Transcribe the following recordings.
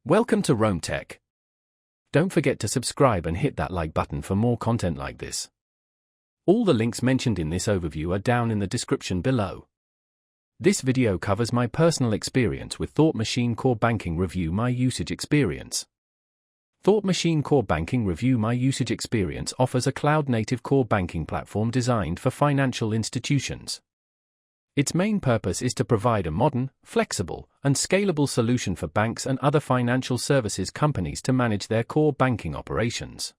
Welcome to Rome Tech. Don't forget to subscribe and hit that like button for more content like this. All the links mentioned in this overview are down in the description below. This video covers my personal experience with Thought Machine Core Banking. Review my usage experience. Thought Machine Core Banking. Review my usage experience offers a cloud-native core banking platform designed for financial institutions. Its main purpose is to provide a modern, flexible, and scalable solution for banks and other financial services companies to manage their core banking operations.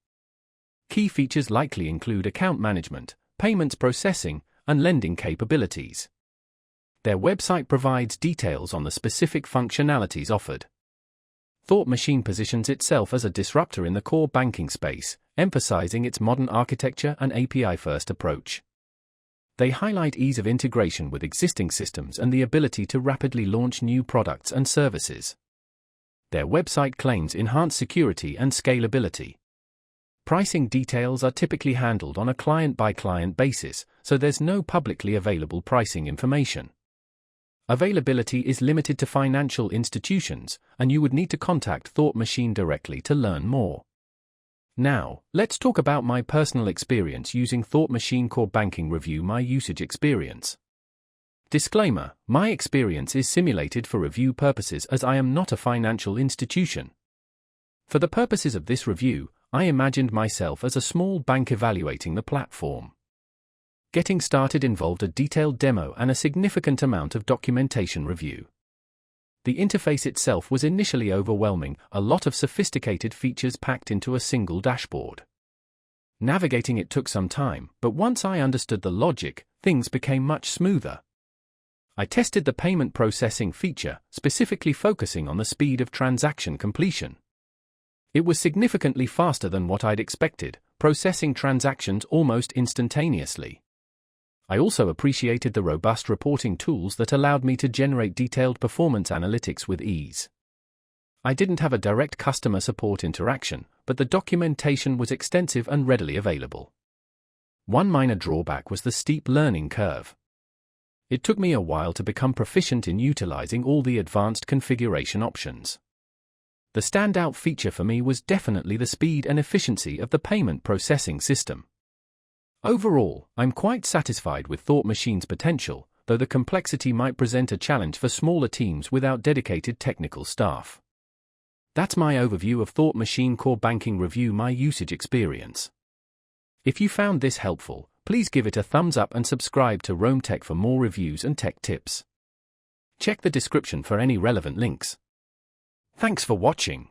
Key features likely include account management, payments processing, and lending capabilities. Their website provides details on the specific functionalities offered. Thought Machine positions itself as a disruptor in the core banking space, emphasizing its modern architecture and API-first approach. They highlight ease of integration with existing systems and the ability to rapidly launch new products and services. Their website claims enhanced security and scalability. Pricing details are typically handled on a client-by-client basis, so there's no publicly available pricing information. Availability is limited to financial institutions, and you would need to contact Thought Machine directly to learn more. Now, let's talk about my personal experience using Thought Machine Core Banking. Review my usage experience. Disclaimer: my experience is simulated for review purposes as I am not a financial institution. For the purposes of this review, I imagined myself as a small bank evaluating the platform. Getting started involved a detailed demo and a significant amount of documentation review. The interface itself was initially overwhelming, a lot of sophisticated features packed into a single dashboard. Navigating it took some time, but once I understood the logic, things became much smoother. I tested the payment processing feature, specifically focusing on the speed of transaction completion. It was significantly faster than what I'd expected, processing transactions almost instantaneously. I also appreciated the robust reporting tools that allowed me to generate detailed performance analytics with ease. I didn't have a direct customer support interaction, but the documentation was extensive and readily available. One minor drawback was the steep learning curve. It took me a while to become proficient in utilizing all the advanced configuration options. The standout feature for me was definitely the speed and efficiency of the payment processing system. Overall, I'm quite satisfied with Thought Machine's potential, though the complexity might present a challenge for smaller teams without dedicated technical staff. That's my overview of Thought Machine Core Banking. Review my usage experience. If you found this helpful, please give it a thumbs up and subscribe to Rome Tech for more reviews and tech tips. Check the description for any relevant links. Thanks for watching.